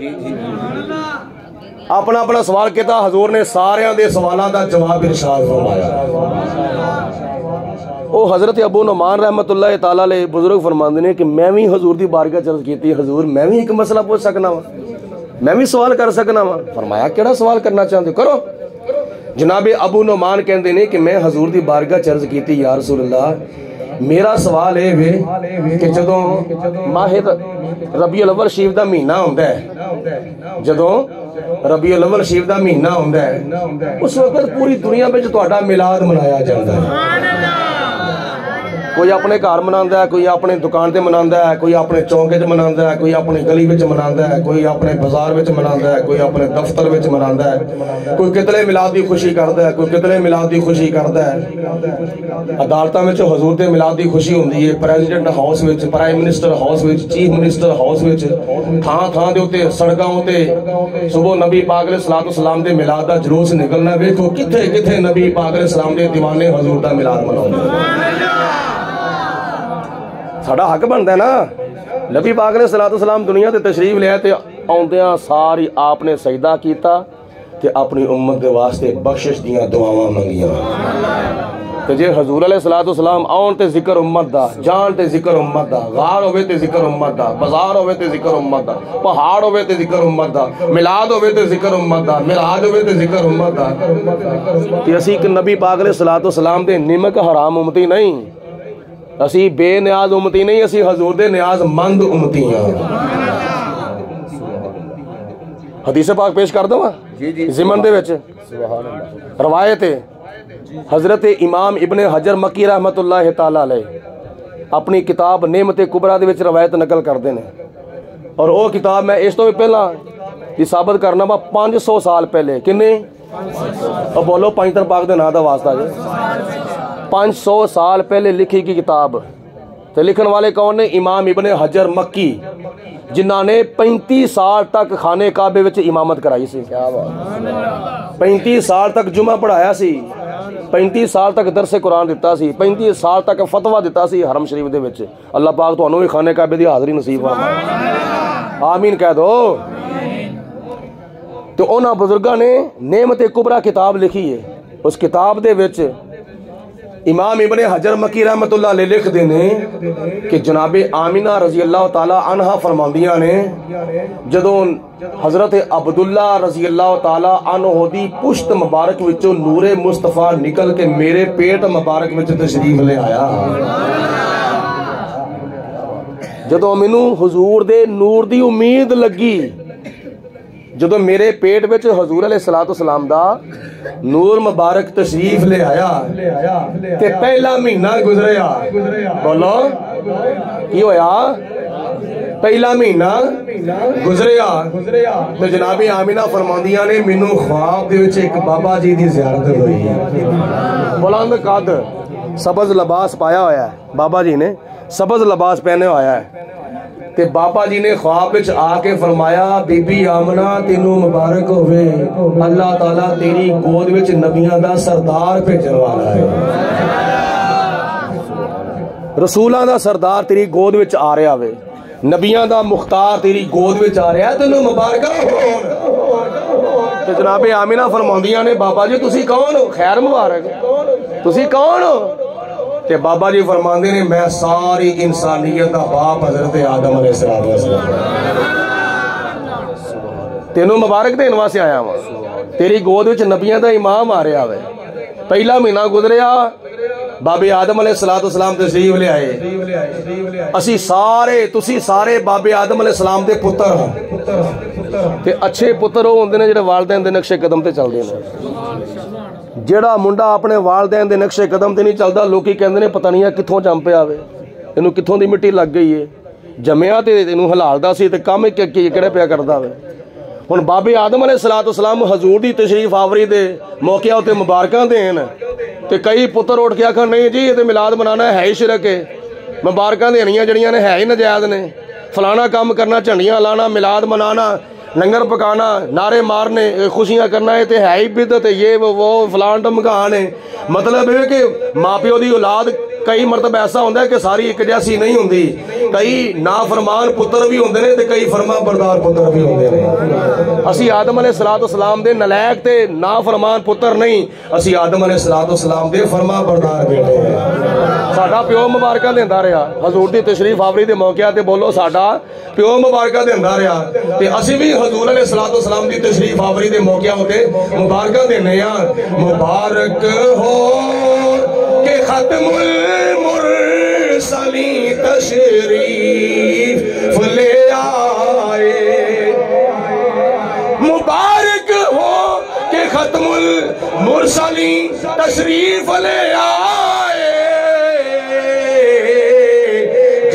اپنا اپنا سوال کیتا. حضور نے سارے دے سوالاں دا جواب ارشاد فرمایا. او حضرت ابو نعمان رحمت اللہ تعالی علیہ بزرگ فرماندے نے کہ میں بھی حضور دی بارگاہ چرچ کیتی, حضور میں بھی ایک مسئلہ پوچھ سکنا وا, میں بھی سوال کر سکنا وا. فرمایا کیڑا سوال کرنا چاہتے ہو, کرو. جناب ابو نعمان کہندے نے کہ میں حضور دی بارگاہ چرچ کیتی, یا رسول اللہ میرا سوال ہے وے کہ جدوں ماہ ربیع الاول شریف دا مہینہ ہوندا ہے, جدوں ربیع الاول شریف دا مہینہ ہوندا ہے, اس وقت پوری دنیا وچ تہاڈا میلاد منایا جاندا ہے. کوئی اپنے گھر مناਉਂਦਾ ہے, کوئی اپنے دکان تے مناਉਂਦਾ ہے, کوئی اپنے چوک وچ مناਉਂਦਾ ہے, کوئی اپنی گلی وچ مناਉਂਦਾ ہے, کوئی اپنے بازار وچ مناਉਂਦਾ ہے, کوئی اپنے دفتر وچ مناਉਂਦਾ ہے, کوئی کتنے میلاد دی خوشی کردا ہے, کوئی کتنے میلاد دی خوشی کردا ہے. عدالتاں وچ حضور دے میلاد دی خوشی ہوندی ہے, پریزیڈنٹ ہاؤس وچ, پرائم منسٹر ہاؤس وچ, چیف منسٹر ہاؤس وچ, تھاں تھاں دے اوتے سڑکاں اوتے صبح نبی پاک علیہ الصلوۃ والسلام دے میلاد دا جلوس نکلنا. ویکھو کتھے کتھے نبی پاک علیہ السلام دے دیوانے حضور دا میلاد مناؤندے. ساڈا حق بندا ہے نا. نبی پاک علیہ الصلوۃ والسلام دنیا تے تشریف لے تے آوندیاں ساری آپ نے سجدہ کیتا تے اپنی امت دے واسطے بخشش دیاں دعاواں منگیاں. تے جے حضور علیہ الصلوۃ والسلام آن تے ذکر امت دا, جان تے ذکر امت دا, غار ہوے تے ذکر امت دا, بازار ہوے تے ذکر امت دا, پہاڑ ہوے تے ذکر امت دا, میلاد ہوے تے ذکر امت دا, میلاد ہوے تے ذکر امت دا. تے اسی کہ نبی پاک علیہ الصلوۃ والسلام دے نمک حرام امتی نہیں, اسی بے نیاز امتی نہیں, اسی حضور دے نیاز مند امتی ہیں. حدیث پاک پیش کر دوں ضمن دے وچ روایت حضرت امام ابن حجر مکی رحمت اللہ تعالی علیہ اپنی کتاب نعمت کبریٰ دے وچ روایت نقل کردے نے. اور وہ کتاب میں اس تو بھی پہلا یہ ثابت کرنا وا 500 سال پہلے کنے اور بولو پنجتن پاک دے نام دا واسطہ جی 500 سال پہلے لکھی کی کتاب. تو لکھن والے کون نے؟ امام ابن حجر مکی, جنہ نے 35 سال تک خانے کعبے وچ امامت کرائی سی. 35 سال تک جمعہ پڑھایا سی, 35 سال تک درس قرآن دیتا سی, 35 سال تک فتویٰ دیتا سی حرم شریف دے وچ. اللہ پاک تانوں بھی خانے کعبے دی حاضری نصیب فرمائے, آمین کہہ دو. تو انہاں بزرگاں نے نعمت کبریٰ کتاب لکھی ہے. اس کتاب دے وچ امام ابن حجر مکی رحمت اللہ علیہ لکھ دینے کہ جناب آمینہ رضی اللہ تعالی عنہ فرماندیاں نے جدوں حضرت عبداللہ رضی اللہ تعالی عنہ دی پشت مبارک وچوں نور مصطفیٰ نکل کے میرے پیٹ مبارک وچ تشریف لے آیا. جدوں مینوں حضور دے نور دی امید لگی, جدو میرے پیٹ وچ حضور علیہ الصلوۃ والسلام دا نور مبارک تشریف لے آیا تے پہلا مہینہ گزریا. بولو کی ہویا؟ پہلا مہینہ گزریا تے جناب آمینہ فرماندیاں نے مینوں خواب دے وچ ایک بابا جی دی زیارت ہوئی. بلند قد سبز لباس پایا ہویا ہے, بابا جی نے سبز لباس پہنے ہویا ہے. تے بابا جی نے خواب وچ آ کے فرمایا بی بی آمنہ تینوں مبارک ہوئے, اللہ تعالیٰ تیری گود وچ نبیاں دا سردار بھیجن والا ہے. رسولاں دا سردار تیری گود وچ آ رہا ہوئے, نبیاں دا مختار تیری گود وچ آ رہا ہے, تینوں مبارک ہون. تے جناب آمینہ فرماندیاں نے بابا جی تسی کون ہو؟ خیر مبارک, تسی کون ہو؟ کہ بابا جی فرماندے نے میں ساری انسانیت دا باپ حضرت آدم علیہ السلام تینوں مبارک دین واسطے آیا ہوں. تیری گود وچ نبیاں دا امام آ رہا ہے. پہلا مہینہ گزریا, بابے آدم علیہ السلام تشریف لے آئے. اسی سارے تسی سارے بابے آدم علیہ السلام دے پتر ہاں تے اچھے پتر وہ ہوندے نے جڑے والدین دے نقشے قدم تے چلدے نے. جیڑا منڈا اپنے والدین دے نقشے قدم تے نہیں چلدا لوکی کہندے نے پتہ نہیں کتھوں جم پیا ہوے, اینوں کتھوں دی مٹی لگ گئی ہے, جمیا تے اینوں ہلالدا سی تے کم کیڑے پیا کردا ہوے. ہن بابے آدم علیہ السلام حضور دی تشریف آوری دے موقع تے مبارکاں دین تے کئی پتر اٹھ کے آکھن نہیں جی یہ تے میلاد منانا ہے ہی شرک ہے, مبارکاں دینیاں جڑیاں نے ہے ہی نجائز نے, فلانا کام کرنا, جھنڈیاں لانا, میلاد منانا, لنگر پکانا, نعرے مارنے, خوشیاں کرنا ہے تے ہے ہی بدعت, یہ وہ فلان ٹمکان ہے. مطلب ہے کہ ماں پیو دی اولاد کئی مرتبہ ایسا ہوتا ہے کہ ساری ایک جیسی نہیں ہوندی, کئی نافرمان پتر بھی ہوندے نے تے کئی فرما بردار پتر بھی ہوندے نے. اسی آدم علیہ السلام دے نلائق تے نافرمان پتر نہیں, اسی آدم علیہ السلام دے فرما بردار بیٹے ہیں. ساڈا پیو مبارکہ دیندا رہا حضور دی تشریف آوری دے موقع تے, بولو ساڈا پیو مبارکہ دیندا رہا تے اسی بھی حضور علیہ السلام دی تشریف آوری دے موقع ہوتے مبارکہ دینے ہاں. مبارک ہو کہ ختم المرسلین تشریف لے آئے, مبارک ہو کہ ختم المرسلین تشریف لے آئے,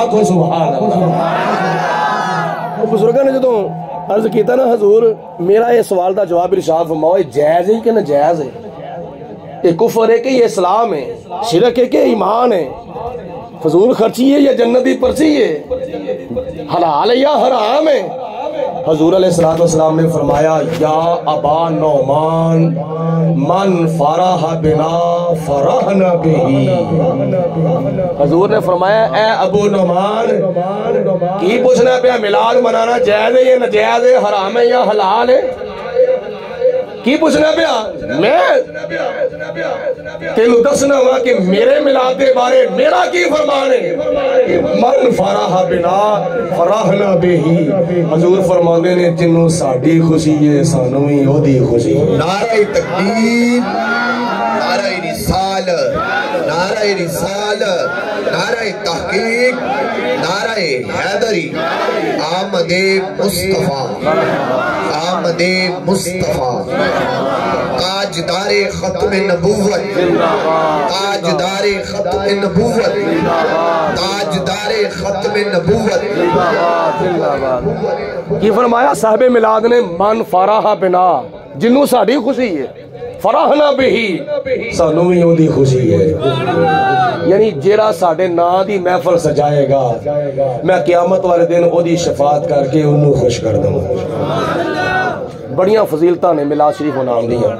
آخو سبحان اللہ۔ بزرگوں نے جدوں عرض کیتا نا حضور میرا یہ سوال دا جواب ارشاد فرماؤ جائز ہے کہ ناجائز ہے، یہ کفر ہے کہ یہ اسلام ہے، شرک ہے کہ ایمان ہے، فضول خرچی ہے یا جنت کی پرچی ہے، حلال ہے یا حرام ہے؟ حضور علیہ السلام نے فرمایا یا ابا نعمان من فرح بنا فرحنا بہی۔ حضور نے فرمایا اے ابو نعمان کی پوچھنا پیا میلاد منانا جائز ہے یا ناجائز ہے، حرام ہے یا حلال ہے؟ کی پوچھنا پیا؟ میں تینوں دسنا ہوا کہ میرے میلاد دے بارے میرا کی فرمان ہے؟ من فرح بنا فرحنا بہی۔ حضور فرماندے نے جنوں ساڈی خوشی ہے سانوں ہی اودی خوشی ہے۔ نعرہ تکبیر، نعرہ رسالت، نعرہ رسالت، نعرہ تحقیق، نعرہ حیدری، آمد مصطفیٰ، آمد مصطفیٰ، تاجدار ختم نبوت، تاجدار ختم نبوت، تاجدار ختم نبوت۔ کی فرمایا صاحب میلاد نے من فرح بنا جنوں ساڈی خوشی ہے فرحنا بہی سانوں بھی اودی خوشی ہے، یعنی جیڑا ساڈے نام دی محفل سجائے گا میں قیامت والے دن اودی شفاعت کر کے انہوں خوش کر دوں۔ بڑیاں فضیلتاں نے میلاد شریف مناون دیاں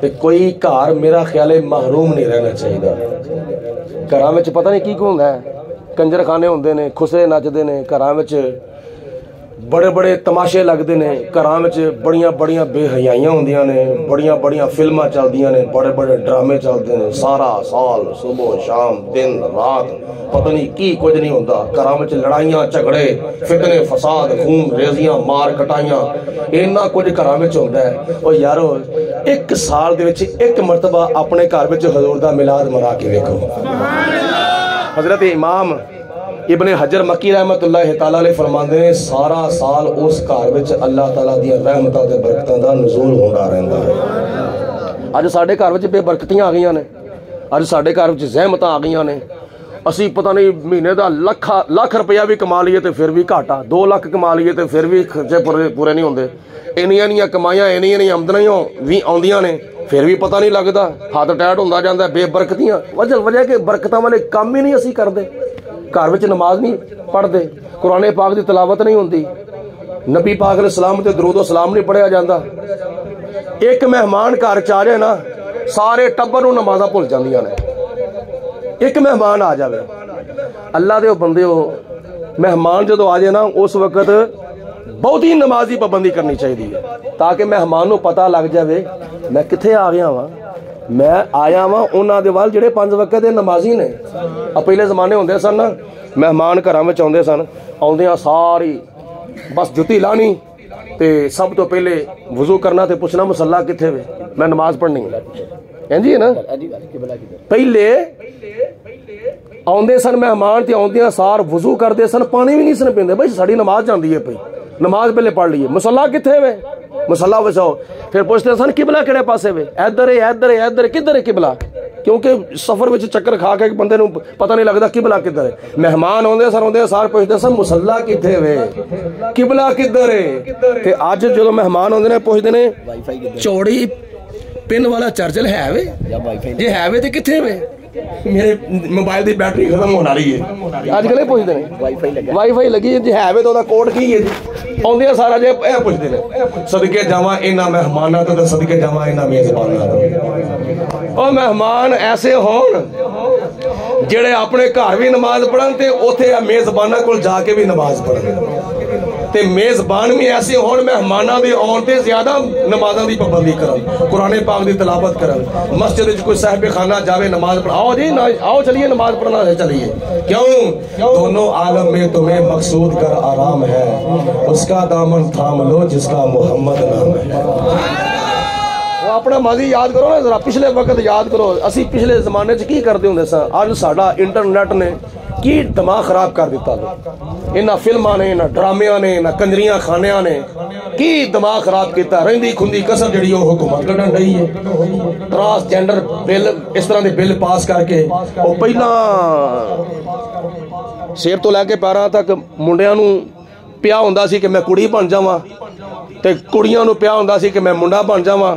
تے کوئی گھر میرا خیال ہے محروم نہیں رہنا چاہیے۔ گھراں وچ پتہ نہیں کی ہوندا ہے، کنجر خانے ہوندے نے، خسرے نچدے نے، گھراں وچ بڑے بڑے تماشے لگتے ہیں، گھراں وچ بڑیاں بڑیاں بے حیائیاں ہوندیاں نے، بڑیاں بڑیاں فلماں چلدیاں نے، بڑے بڑے ڈرامے چلتے ہیں، سارا سال صبح شام دن رات پتہ نہیں کی کچھ نہیں ہوتا، گھراں وچ لڑائیاں جھگڑے فتنے فساد خون ریزیاں مار کٹائیاں اینا کچھ گھراں وچ ہوندا ہے۔ او یارو ایک سال دے وچ ایک مرتبہ اپنے گھر وچ حضور دا میلاد منا کے ویکھو۔ حضرت امام ابن حجر مکی رحمت اللہ تعالیٰ علیہ فرماندے نے سارا سال اس گھر وچ اللہ تعالیٰ دی رحمتاں تے برکتاں دا نزول ہوندا رہندا ہے۔ اج ساڈے گھر وچ بے برکتیاں آ گئیاں نے، اج ساڈے گھر وچ زحمتاں آ گئیاں نے، اسی پتہ نہیں مہینے دا لاکھ روپیہ بھی کما لیے تے پھر بھی گھاٹا، 2 لاکھ کما لیے تے پھر بھی خرچے پورے نہیں ہوندے، اینیاں کمائیاں اینیاں آمدنیاں بھی آندیاں نے پھر بھی پتہ نہیں لگدا، ہاتھ ٹائٹ ہوندا جاندا ہے، بے برکتیاں وجہ کہ برکتاں والے کام ہی نہیں اسی کردے، گھر وچ نماز نہیں پڑھتے، قرآن پاک دی تلاوت نہیں ہوندی، نبی پاک علیہ السلام تے درود و سلام نہیں پڑھیا جاندا، ایک مہمان گھر چ آ جائے نا سارے ٹبر نوں نمازاں بھول جاندیاں نے، ایک مہمان آ جائے اللہ دے بندے ہو مہمان جدو آ جائے نا اس وقت بہت ہی نمازی پابندی کرنی چاہیے تاکہ مہمان نوں پتہ لگ جاوے میں کتھے آ گیا ہاں، میں آیا وا انہاں دے وال جڑے 5 وقت دے نمازی نے۔ پہلے زمانے ہوندے سن نا مہمان گھراں وچ آندے سن، آندیاں ساری بس جُتی لانی تے سب تو پہلے وضو کرنا تے پوچھنا مصلی کتھے وے میں نماز پڑھنی ہے جی نا۔ پہلے آندے سن مہمان تے آندیاں سار وضو کردے سن، پانی بھی نہیں سن پیندے، بھائی ساڈی نماز جاندی ہے پئی، نماز پہلے پڑھ لیے، مصلی کتھے وے مصلی وچاؤ، پھر پوچھتے سن قبلہ کہڑے پاسے وے، ادھر ہے ادھر ہے ادھر کدھر ہے قبلہ، کیونکہ سفر وچ چکر کھا کے بندے نوں پتہ نہیں لگدا قبلہ کدھر ہے۔ مہمان آندے سار پوچھتے سن مصلی کتھے وے قبلہ کدھر ہے، تے اج جدوں مہمان آندے نے پوچھدے نے چوڑی پن والا چارجر ہے وے، جے ہے وے تے کتھے وے، میرے موبائل دی بیٹری ختم ہونا رہی ہے، اج کل پوچھتے ہیں وائی فائی لگی جی ہے وے تو کوڈ کی ہے آدھے سارا جی اے پوچھتے ہیں صدقے جاواں انہاں مہماناں تو صدقے جاواں انہاں میزباناں تو۔ او مہمان ایسے ہون جڑے اپنے گھر بھی نماز پڑھن تے اوتھے میزباناں کول جا کے بھی نماز پڑھن، تے میزبان بھی ایسے ہون مہماناں دے آن تے زیادہ نمازاں دی پابندی کرن، قرآن پاک دی تلاوت کرن، مسجد وچ کوئی صاحب خانہ جاوے نماز پڑھ، آؤ جی آؤ چلیے نماز پڑھنا ہے چلیے، کیوں دونوں عالم میں تمہیں مقصود کر آرام ہے، اس کا دامن تھام لو جس کا محمد نام ہے۔ اپنا ماضی یاد کرو نا ذرا، پچھلے وقت یاد کرو، اسی پچھلے زمانے چ کی کرتے ہوندے سن، اج ساڈا انٹرنیٹ نے کی دماغ خراب کر دیتا لو، انہاں فلماں نے انہاں ڈرامیاں نے انہاں کنجریاں خانیاں نے کی دماغ خراب کیتا، رہندی کھندی کسر جڑی وہ حکومت کڈن رہی ہے، ٹرانسجینڈر بل اس طرح دے بل پاس کر کے، وہ پہلا ਸਿਰ ਤੋਂ ਲੈ ਕੇ ਪੈਰਾਂ ਤੱਕ ਮੁੰਡਿਆਂ ਨੂੰ ਪਿਆ ਹੁੰਦਾ ਸੀ ਕਿ ਮੈਂ ਕੁੜੀ ਬਣ ਜਾਵਾਂ ਤੇ ਕੁੜੀਆਂ ਨੂੰ ਪਿਆ ਹੁੰਦਾ ਸੀ ਕਿ ਮੈਂ ਮੁੰਡਾ ਬਣ ਜਾਵਾਂ।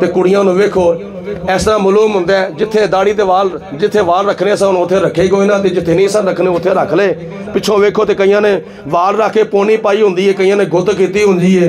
ਤੇ ਕੁੜੀਆਂ ਨੂੰ ਵੇਖੋ ਇਸ ਤਰ੍ਹਾਂ ਮਾਲੂਮ ਹੁੰਦਾ ਹੈ, ਜਿੱਥੇ ਦਾੜੀ ਤੇ ਵਾਲ ਜਿੱਥੇ ਵਾਲ ਰੱਖਣੇ ਸਨ ਉੱਥੇ ਰੱਖੇ ਕੋਈ ਨਾ, ਤੇ ਜਿੱਥੇ ਨਹੀਂ ਸਨ ਰੱਖਣੇ ਉੱਥੇ ਰੱਖ ਲਏ। ਪਿੱਛੋਂ ਵੇਖੋ ਤੇ ਕਈਆਂ ਨੇ ਵਾਲ ਰੱਖ ਕੇ ਪੋਣੀ ਪਾਈ ਹੁੰਦੀ ਹੈ, ਕਈਆਂ ਨੇ ਗੁੱਤ ਕੀਤੀ ਹੁੰਦੀ ਹੈ।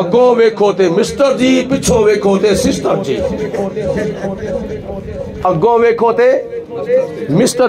ਅੱਗੋਂ ਵੇਖੋ ਤੇ ਮਿਸਟਰ ਜੀ, ਪਿੱਛੋਂ ਵੇਖੋ ਤੇ ਸਿਸਟਰ ਜੀ। ਅੱਗੋਂ ਵੇਖੋ ਤੇ ਮਿਸਟਰ